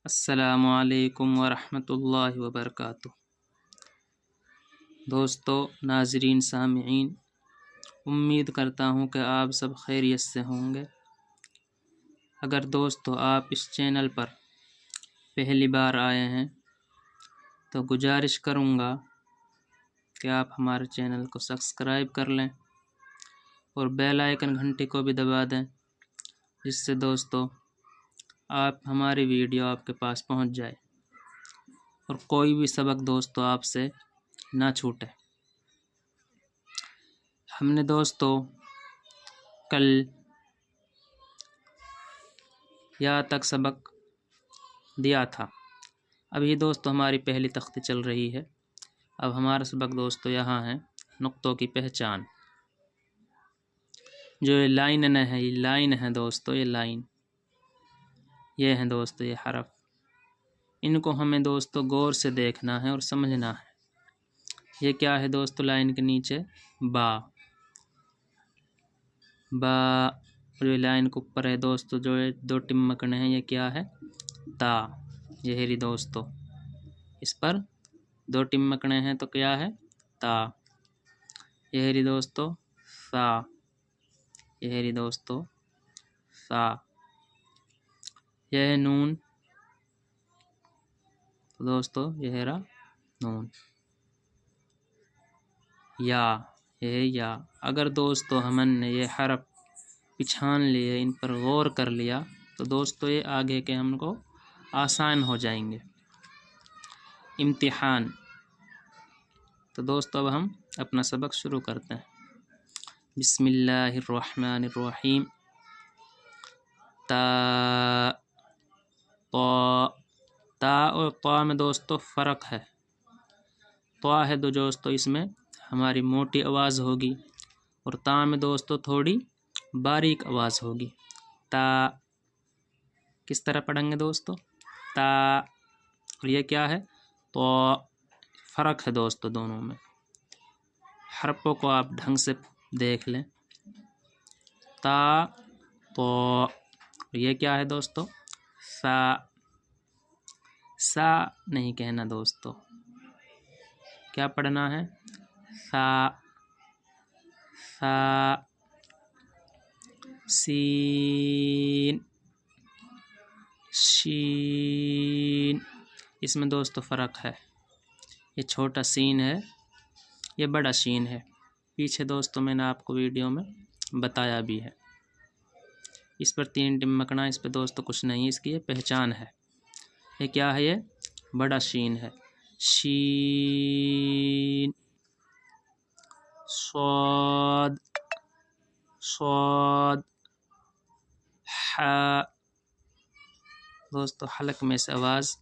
अस्सलामु अलैकुम वरहमतुल्लाहि वबरकातुह। दोस्तों, नाज़रीन, सामिईन, उम्मीद करता हूँ कि आप सब खैरियत से होंगे। अगर दोस्तों आप इस चैनल पर पहली बार आए हैं तो गुजारिश करूँगा कि आप हमारे चैनल को सब्सक्राइब कर लें और बेल आइकन घंटी को भी दबा दें, जिससे दोस्तों आप हमारी वीडियो आपके पास पहुंच जाए और कोई भी सबक दोस्तों आपसे ना छूटे। हमने दोस्तों कल या तक सबक दिया था। अभी दोस्तों हमारी पहली तख्ती चल रही है। अब हमारा सबक दोस्तों यहाँ है नुक्तों की पहचान। जो ये लाइन है, ये लाइन है दोस्तों, ये लाइन, ये है दोस्तों ये हरफ। इनको हमें दोस्तों गौर से देखना है और समझना है। ये क्या है दोस्तों? लाइन के नीचे बा, बा, और ये लाइन के ऊपर है दोस्तों जो ये दो टिम्मकने हैं, ये क्या है? ता। ये हेरी दोस्तों, इस पर दो टिम्मकने हैं तो क्या है? ता। ये हेरी दोस्तों सा, ये हेरी दोस्तों सा। यह है नून, तो दोस्तों ये हेरा नून। या, ये है या। अगर दोस्तों हमने ये हरफ पिछान लिए, इन पर गौर कर लिया, तो दोस्तों ये आगे के हमको आसान हो जाएंगे। इम्तिहान। तो दोस्तों अब हम अपना सबक शुरू करते हैं। बिस्मिल्लाहिर्रहमानिर्रहीम। ता, ता और ता में दोस्तों फ़र्क है। ता है तो दोस्तों इसमें हमारी मोटी आवाज़ होगी और ता में दोस्तों थोड़ी बारीक आवाज़ होगी। ता किस तरह पढ़ेंगे दोस्तों? ता। और ये क्या है? तो फ़र्क है दोस्तों दोनों में। हरफों को आप ढंग से देख लें। ता, तो। ये क्या है दोस्तों? सा। सा नहीं कहना दोस्तों, क्या पढ़ना है? सा, सा। सीन, शीन। इसमें दोस्तों फ़र्क है। ये छोटा सीन है, ये बड़ा शीन है। पीछे दोस्तों मैंने आपको वीडियो में बताया भी है। इस पर तीन टिम्मकना, इस पर दोस्तों कुछ नहीं, इसकी ये पहचान है। ये क्या है? ये बड़ा शीन है। शीन, स्वाद, स्वाद, हा। दोस्तों हलक में से आवाज़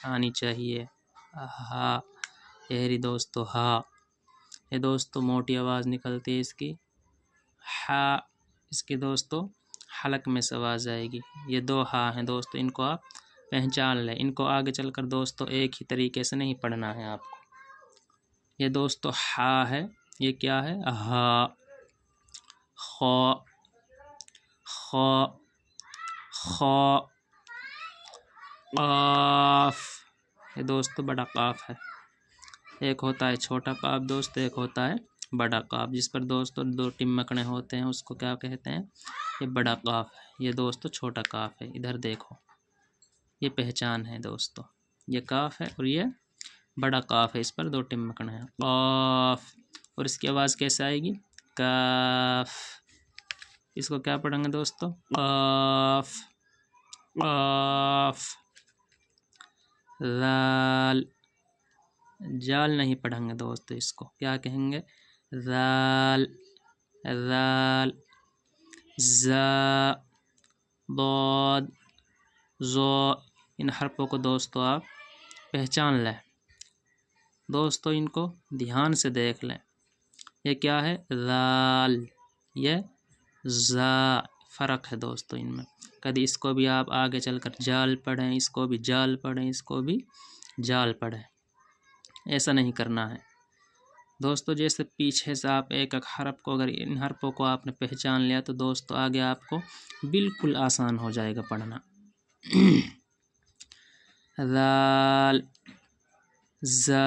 आनी चाहिए। हा। ये दोस्तों हा। ये दोस्तों मोटी आवाज़ निकलती है इसकी। हा, इसकी दोस्तों हलक में से आवाज़ आएगी। ये दो हा हैं दोस्तों, इनको आप पहचान लें। इनको आगे चलकर दोस्तों एक ही तरीके से नहीं पढ़ना है आपको। ये दोस्तों हा है, ये क्या है? हा। खा, खा, खा। काफ, ये दोस्तों बड़ा काफ है। एक होता है छोटा काफ दोस्तों, एक होता है बड़ा काफ। जिस पर दोस्तों दो टिम्मकने होते हैं उसको क्या कहते हैं? ये बड़ा काफ है। ये दोस्तों छोटा काफ है। इधर देखो, ये पहचान है दोस्तों। ये काफ है और ये बड़ा काफ है, इस पर दो टिम्मकने हैं। काफ। और इसकी आवाज़ कैसे आएगी? काफ। इसको क्या पढ़ेंगे दोस्तों? काफ, काफ। लाल, जाल नहीं पढ़ेंगे दोस्तों, इसको क्या कहेंगे? लाल, लाल। ज़ा, दाद, ज़ो। इन हरफों को दोस्तों आप पहचान लें। दोस्तों इनको ध्यान से देख लें। ये क्या है? लाल, ये ज़ा। फ़र्क है दोस्तों इनमें। कभी इसको भी आप आगे चलकर जाल पढ़ें, इसको भी जाल पढ़ें, इसको भी जाल पढ़ें। ऐसा नहीं करना है दोस्तों। जैसे पीछे से आप एक एक हरफ को, अगर इन हरफों को आपने पहचान लिया तो दोस्तों आगे आपको बिल्कुल आसान हो जाएगा पढ़ना। ज़ाल ज़ा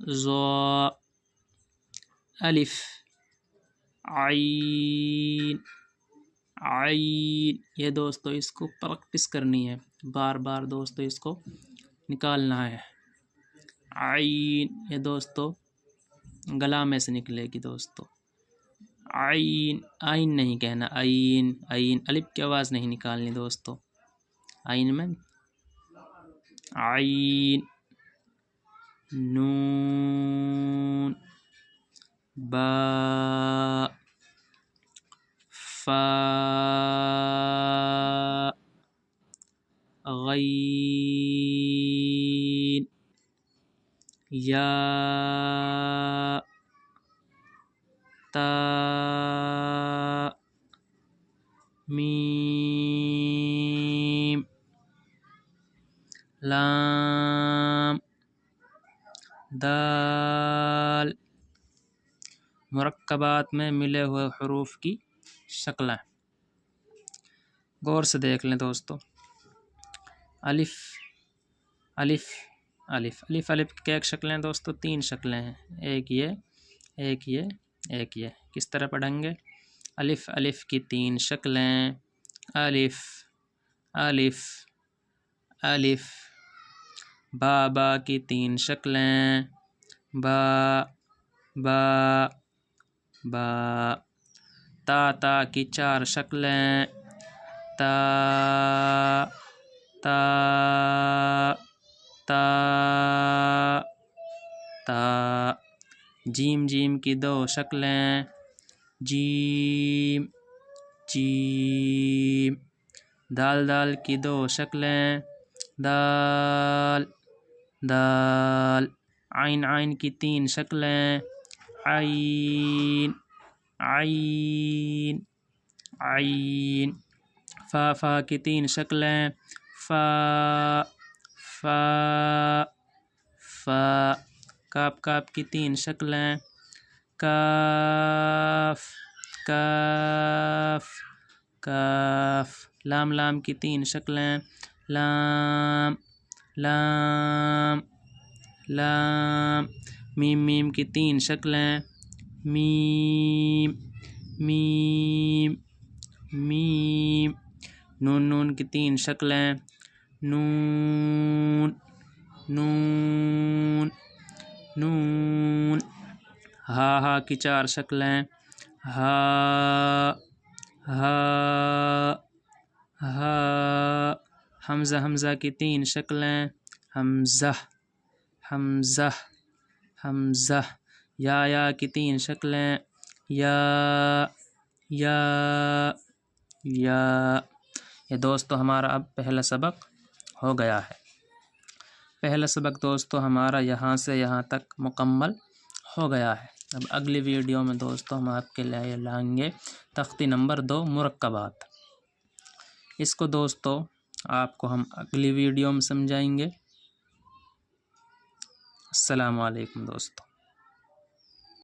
ज़ा अलिफ आइन आइन। ये दोस्तों इसको प्रैक्टिस करनी है, बार बार दोस्तों इसको निकालना है। आइन ये दोस्तों गला में से निकलेगी दोस्तों। आइन आइन नहीं कहना, आइन आइन अलिफ की आवाज़ नहीं निकालनी दोस्तों आइन में। आइन नून बा फा गईन या ता मीम लाम दाल। मुरक्कबात में मिले हुए हरूफ की शक्लें गौर से देख लें दोस्तों। अलिफ अलिफ अलिफ अलिफ अलिफ की क्या शक्लें दोस्तों? 3 शक्लें हैं, एक ये एक ये एक ये। किस तरह पढ़ेंगे? अलिफ अलिफ की 3 शक्लें, अलिफ अलिफ अलिफ। बा बा की 3 शक्लें, बा बा बा। ता ता की 4 शक्लें, ता ता ता ता। जीम जीम की 2 शक्लें, जीम जीम। दाल दाल की 2 शक्लें, दाल दाल। आइन आइन की 3 शक्लें, आइन आइन आइन। फा फा की 3 शक्लें, फा फा फा। काफ काफ की 3 शक्लें, काफ काफ काफ। लाम लाम की 3 शक्लें, लाम लाम लाम। मीम मीम की 3 शक्लें, मीम मीम मीम। नून नून की 3 शक्लें, नून नून नून। हा हा की 4 शक्लें, हा हा हा। हमज़ा हमज़ा की 3 शक्लें, हमज़ा हमज़ा हमज़ा। या की 3 शक्लें, या या या। ये दोस्तों हमारा अब पहला सबक हो गया है। पहला सबक दोस्तों हमारा यहाँ से यहाँ तक मुकम्मल हो गया है। अब अगली वीडियो में दोस्तों हम आपके लिए लाएंगे तख्ती नंबर 2 मुरक्कबात। इसको दोस्तों आपको हम अगली वीडियो में समझाएंगे। अस्सलामु अलैकुम दोस्तों।